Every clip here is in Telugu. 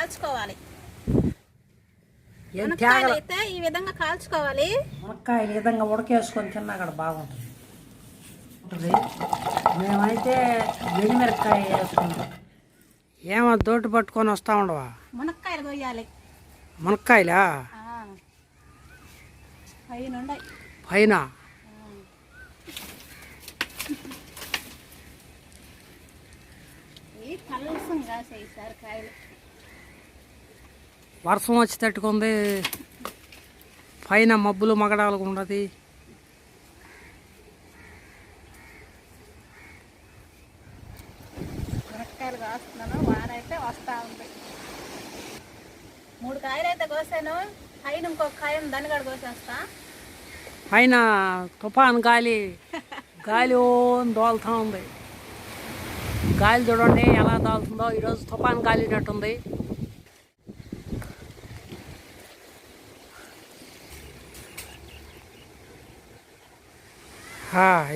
కాల్చుకోవాలి. మునక్కాయలు ఈ విధంగా కాల్చుకోవాలి. మునక్కాయలు ఈ విధంగా ఉడకేసుకొని తిన్నా కూడా బాగుంటుంది. మేమైతే ఎండుమిరపకాయ వేసుకుంటాం. ఏమో దోటి పట్టుకొని వస్తా ఉండవా? మునక్కాయలు కొయ్యాలి. మునక్కాయలా పైన వర్షం వచ్చి తట్టుకుంది, పైన మబ్బులు మగడాలకు ఉండదు. మునక్కాయలు కాస్తున్నాను, వాన అయితే వస్తా ఉంది. 3 కాయలు అయితే కోసాను, పైన ఇంకొక కాయ దాన్ని కూడా కోసేస్తా. పైన తుఫాన్ గాలి దోలుతూ ఉంది. గాలి చూడండి ఎలా దోలుతుందో. ఈరోజు తుఫాన్ గాలినట్టుంది.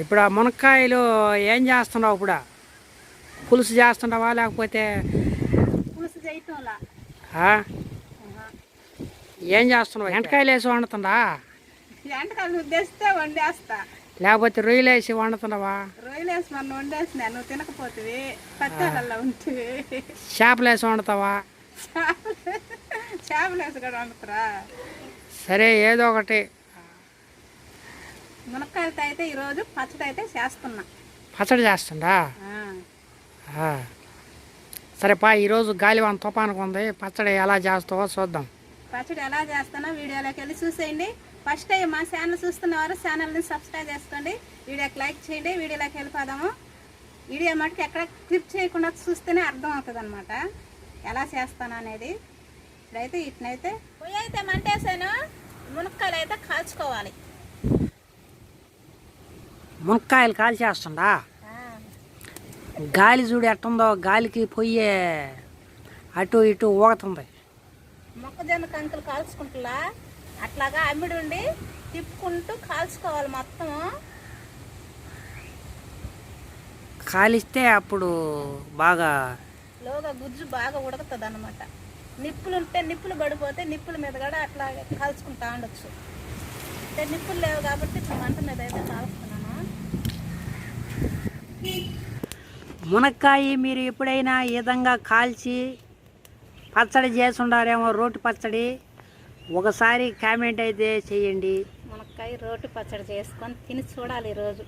ఇప్పుడు ఆ మునక్కాయలు ఏం చేస్తున్నావు? ఇప్పుడు పులుసు చేస్తున్నావా లేకపోతే పులుసు చేయటంలా? ఏం చేస్తున్నావు? ఎంటకాయలు వేసి వండుతుందా? ఎంటకాయలు నువ్వు తెస్తే వండేస్తా. లేకపోతే రొయ్యలు వేసి వండుతున్నావా? రొయ్యలు వేసి మొన్న వండేసిన, నువ్వు తినకపోతే పచ్చాలల్లో ఉంటుంది. చేపలు వేసి వండుతావా? చేపలు వేసి కూడా వండుతారా? సరే ఏదో ఒకటి. మునక్కాయలతో అయితే ఈరోజు పచ్చడి అయితే చేస్తున్నా. పచ్చడి చేస్తుందా? సరే పా, ఈరోజు గాలివాన తుఫానుకు ఉంది. పచ్చడి ఎలా చేస్తావో చూద్దాం. పచ్చడి ఎలా చేస్తానో వీడియోలోకి వెళ్ళి చూసేయండి. ఫస్ట్ టైం మా ఛానల్ చూస్తున్నవారు ఛానల్ని సబ్స్క్రైబ్ చేసుకోండి, వీడియోకి లైక్ చేయండి. వీడియోలోకి వెళ్ళిపోదాము. వీడియో మటుకు ఎక్కడ క్లిప్ చేయకుండా చూస్తేనే అర్థం అవుతుంది అనమాట ఎలా చేస్తాను అనేది. ఇప్పుడైతే ఇట్నైతే పొయ్యి అయితే మంటేసాను, మునక్కాయలు అయితే కాల్చుకోవాలి. మునక్కాయలు కాల్ చేస్తుందా? గాలి చూడు ఎట్టుందో, గాలికి పొయ్యి అటు ఇటు ఊగుతుంది. మొక్కజొన్న కంకులు కాల్చుకుంటులా అట్లాగా అమ్మిడి ఉండి తిప్పుకుంటూ కాల్చుకోవాలి మొత్తం. కాలిస్తే అప్పుడు బాగా లోగా గుజ్జు బాగా ఉడుకుతుంది అన్నమాట. నిప్పులు ఉంటే నిప్పులు పడిపోతే నిప్పుల మీద కూడా అట్లా కాల్చుకుంటా ఉండొచ్చు. అంటే నిప్పులు లేవు కాబట్టి ఇప్పుడు మంట మీద అయితే కాల్చుకున్నాను. మునక్కాయ మీరు ఎప్పుడైనా ఈ విధంగా కాల్చి పచ్చడి చేసి ఉండారేమో, రోటి పచ్చడి. ఒకసారి కామెంట్ అయితే చేయండి. మునక్కాయ రోటి పచ్చడి చేసుకొని తిని చూడాలి ఈరోజు.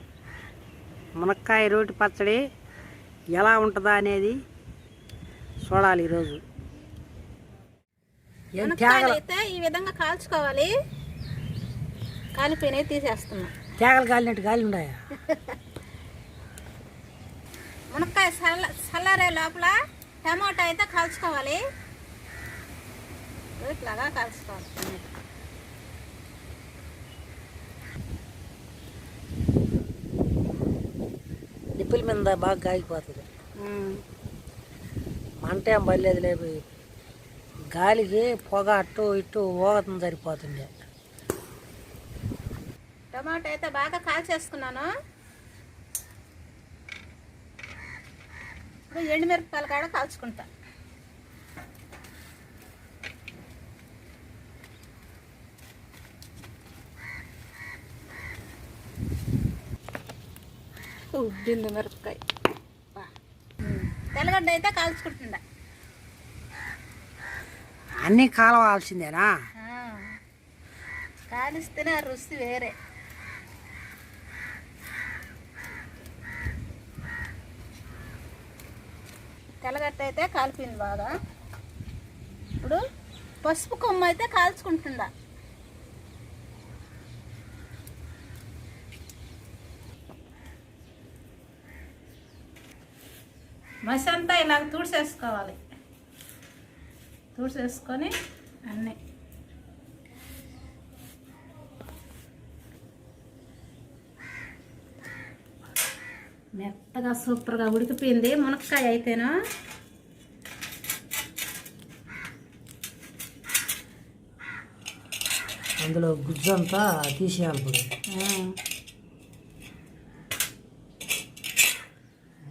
మునక్కాయ రోటి పచ్చడి ఎలా ఉంటుందా అనేది చూడాలి ఈరోజు. అయితే ఈ విధంగా కాల్చుకోవాలి. కాలిపోయినవి తీసేస్తున్నాం. తేగలు కాలినట్టు గాలి ఉన్నాయా? మునక్కాయ చల్లారే లోపల టమాటా అయితే కాల్చుకోవాలి. ఇట్లాగా కాల్చుకోవాలి. నిప్పుల మీద బాగా కాగిపోతుంది. మంట ఏం పర్లేదు లేదు, గాలికి పొగ అటు ఇటు ఊగతం సరిపోతుంది. టమాటా అయితే బాగా కాల్చేసుకున్నాను. ఇప్పుడు ఎండుమిరపకాయలు కూడా కాల్చుకుంటా. ఉబ్బింది మిరపకాయ. తెల్లగడ్డ అయితే కాల్చుకుంటుందా? అన్నీ కాలవాల్సిందేనా? కాలిస్తేనే ఆ రుచి వేరే. తెల్లగడ్డ అయితే కాలిపోయింది బాగా. ఇప్పుడు పసుపు కొమ్మ అయితే కాల్చుకుంటుందా. మసి అంతా ఇలాగ తూడ్చేసుకోవాలి. తూడ్చేసుకొని అన్నీ మెత్తగా సూపర్గా ఉడికిపోయింది మునక్కాయ అయితేను. అందులో గుజ్జు అంతా తీసేయాలి. ఇప్పుడు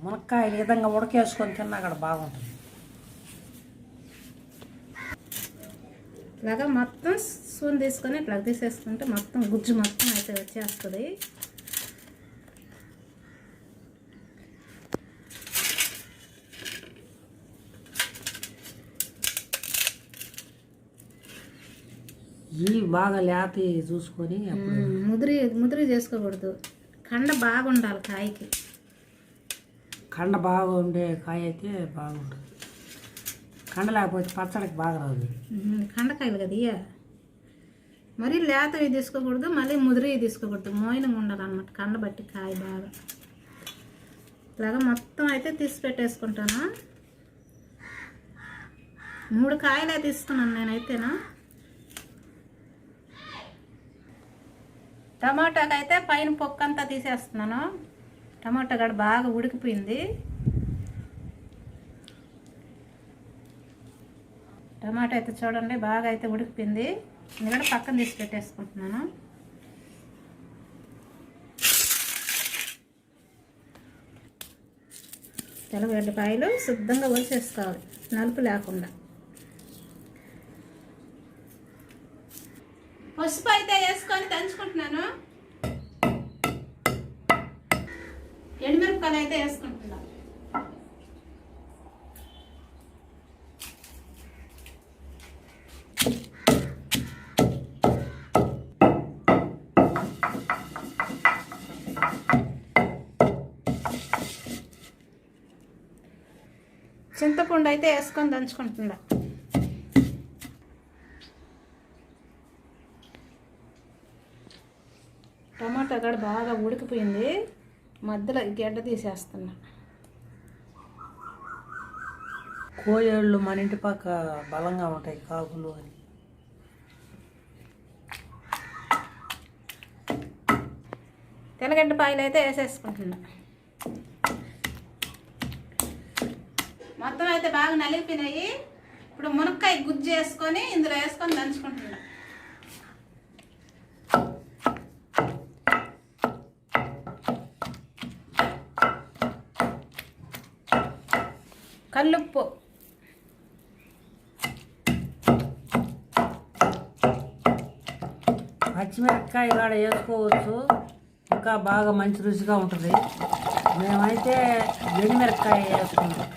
మునక్కాయలు ఈ విధంగా ఉడకేసుకొని తిన్నా కూడా బాగుంటుంది. ఇలాగా మొత్తం స్పూన్ తీసుకొని ఇట్లా తీసేసుకుంటే మొత్తం గుజ్జు మొత్తం అయితే వచ్చేస్తుంది. ఇవి బాగా లేత చూసుకొని ముదిరి చేసుకోకూడదు. కండ బాగుండాలి కాయకి. కండ బాగా ఉండే కాయ అయితే బాగుంటుంది. కండ లేకపోతే పచ్చడికి బాగా రాదు. కండకాయలు కదా ఇయ్య. మరీ లేతవి తీసుకోకూడదు, మళ్ళీ ముదిరి తీసుకోకూడదు. మోయినంగా ఉండాలన్నమాట కండ బట్టి కాయ బాగా. ఇలాగా మొత్తం అయితే తీసి పెట్టేసుకుంటాను. 3 కాయలే తీసుకున్నాను నేనైతేనా. టమాటాకి అయితే పైన పొక్కంతా తీసేస్తున్నాను. టమాటా కూడా బాగా ఉడికిపోయింది. టమాటా అయితే చూడండి బాగా అయితే ఉడికిపోయింది. ఇది కూడా పక్కన తీసి పెట్టేసుకుంటున్నాను. తెల్లగడ్డపాయలు శుద్ధంగా ఒలిచేసుకోవాలి, నలుపు లేకుండా. పసుపు అయితే వేసుకొని దంచుకుంటున్నాను. ఎండుమిరపకాయలు అయితే వేసుకుంటున్నాను. చింతపండు అయితే వేసుకొని దంచుకుంటున్నా. టమాటా కూడా బాగా ఉడికిపోయింది. మధ్యలో గడ్డ తీసేస్తున్నా. కోయేళ్ళు మన ఇంటి పక్క బలంగా ఉంటాయి కాకులు అని. తెల్లగడ్డ పాయలు అయితే వేసేసుకుంటున్నా. మొత్తం అయితే బాగా నలిపినాయి. ఇప్పుడు మునక్కాయ గుజ్జు వేసుకొని ఇందులో వేసుకొని దంచుకుంటున్నా. కల్లుప్పు, పచ్చిమిరపకాయ కూడా వేసుకోవచ్చు, ఇంకా బాగా మంచి రుచిగా ఉంటుంది. మేమైతే ఎండుమిరపకాయ వేసుకుంటాం.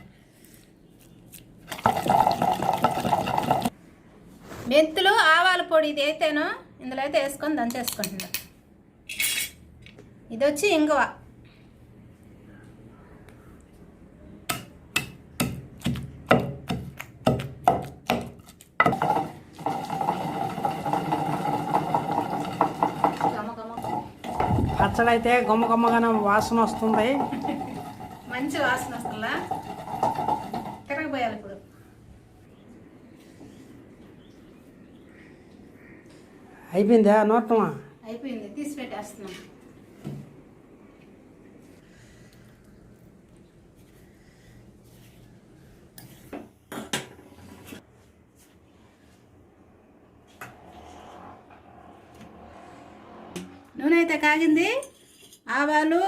మెంతులు, ఆవాల పొడి ఇది అయితేను ఇందులో అయితే వేసుకొని దంచేసుకుంటున్నా. ఇది వచ్చి ఇంగువ. పచ్చడి అయితే గుమ్మగుమ్మగానే వాసన వస్తుంది. మంచి వాసన వస్తుందా? తిరగబోయాలి ఇప్పుడు. అయిపోయిందా నోటమా? అయిపోయింది, తీసి పెట్టేస్తున్నాం. నూనె అయితే కాగింది. ఆవాలు,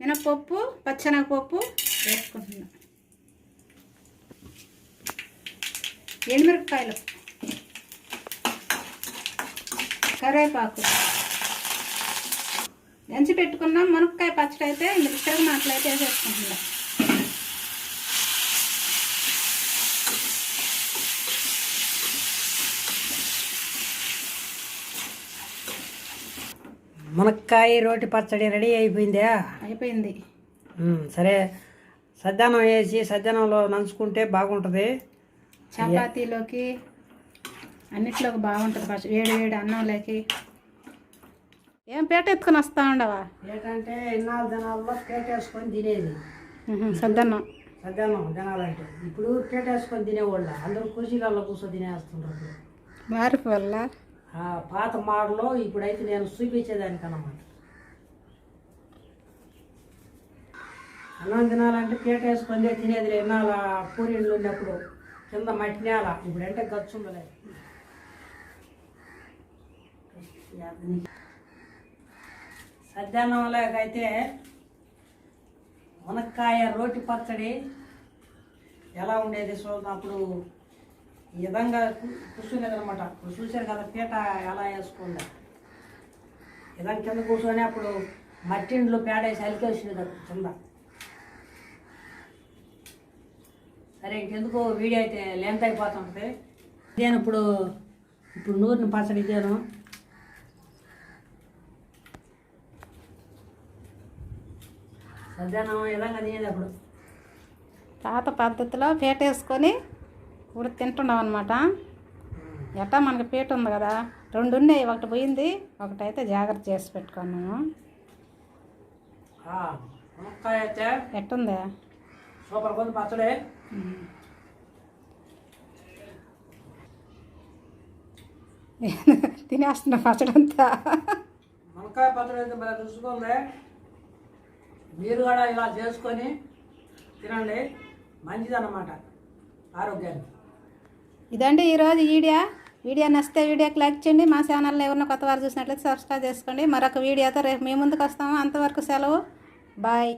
మినపప్పు, పచ్చెనగపప్పు వేసుకుంటున్నాం. ఎండుమిరపకాయలు, కరివేపాకు, దంచి పెట్టుకున్నాం. మునక్కాయ పచ్చడి అయితే ఇందులో తిరగమాటలు అయితే వేసేసుకుంటున్నాం. మునక్కాయ రోటి పచ్చడి రెడీ అయిపోయిందా? అయిపోయింది. సరే, సజ్జానం వేసి సజ్జానంలో నంచుకుంటే బాగుంటుంది. చపాతీలోకి అన్నిట్లోకి బాగుంటుంది. పచ్చడి వేడి వేడి అన్నంలోకి. ఏం పేట ఎత్తుకొని వస్తా ఉండవా? ఏంటంటే ఇన్నాళ్ళు జనాల్లో పేట వేసుకొని తినేది. సద్దన్నం జనాలంటే ఇప్పుడు పేట వేసుకొని తినేవాళ్ళ అందరూ కుర్చీలలో కూర్చొని తినేస్తుంటారు. మార్పు వల్ల పాత మాటలో ఇప్పుడైతే నేను చూపించేదానికి అన్నమాట. అన్నం తినాలంటే పేట వేసుకొని తినేది. ఇన్నాళ్ళ పూరీళ్ళు ఉన్నప్పుడు కింద మట్టి నేల, ఇప్పుడంటే గచ్చుండలే. సజ్జానంలోకైతే మునక్కాయ రోటి పచ్చడి ఎలా ఉండేది చూద్దాం. అప్పుడు ఈ విధంగా కూర్చునేదనమాట. ఇప్పుడు చూశారు కదా పీట ఎలా వేసుకుందా. ఇలా కింద కూర్చొని అప్పుడు మట్టిండ్లు పేడేసి అలికేసింది కదా కింద. సరే ఇంకెందుకు వీడియో అయితే లెంత్ అయిపోతుంటుంది. నేను ఇప్పుడు నూరిని పచ్చడి ఇచ్చాను. సద్యానం విధంగా తినేది అప్పుడు పాత పద్ధతిలో పీట వేసుకొని ఇప్పుడు తింటున్నాం అనమాట. ఎట్టా మనకి పీట ఉంది కదా, 2 ఉన్నాయి, ఒకటి పోయింది, ఒకటైతే జాగ్రత్త చేసి పెట్టుకున్నాము. మునక్కాయ అయితే ఎట్టుందా? సూపర్ కొంత పచ్చడి. తినేస్తున్నా పచ్చడంతా. మునక్కాయ పచ్చడి అయితే బాగా రుచిగా. మీరు కూడా ఇలా చేసుకొని తినండి, మంచిదన్నమాట ఆరోగ్యానికి. ఇదండి ఈరోజు వీడియో నచ్చితే వీడియోకి లైక్ చేయండి. మా ఛానల్లో ఎవరినో కొత్త వారు చూసినట్లయితే సబ్స్క్రైబ్ చేసుకోండి. మరొక వీడియోతో రేపు మీ ముందుకు వస్తాము. అంతవరకు సెలవు. బాయ్.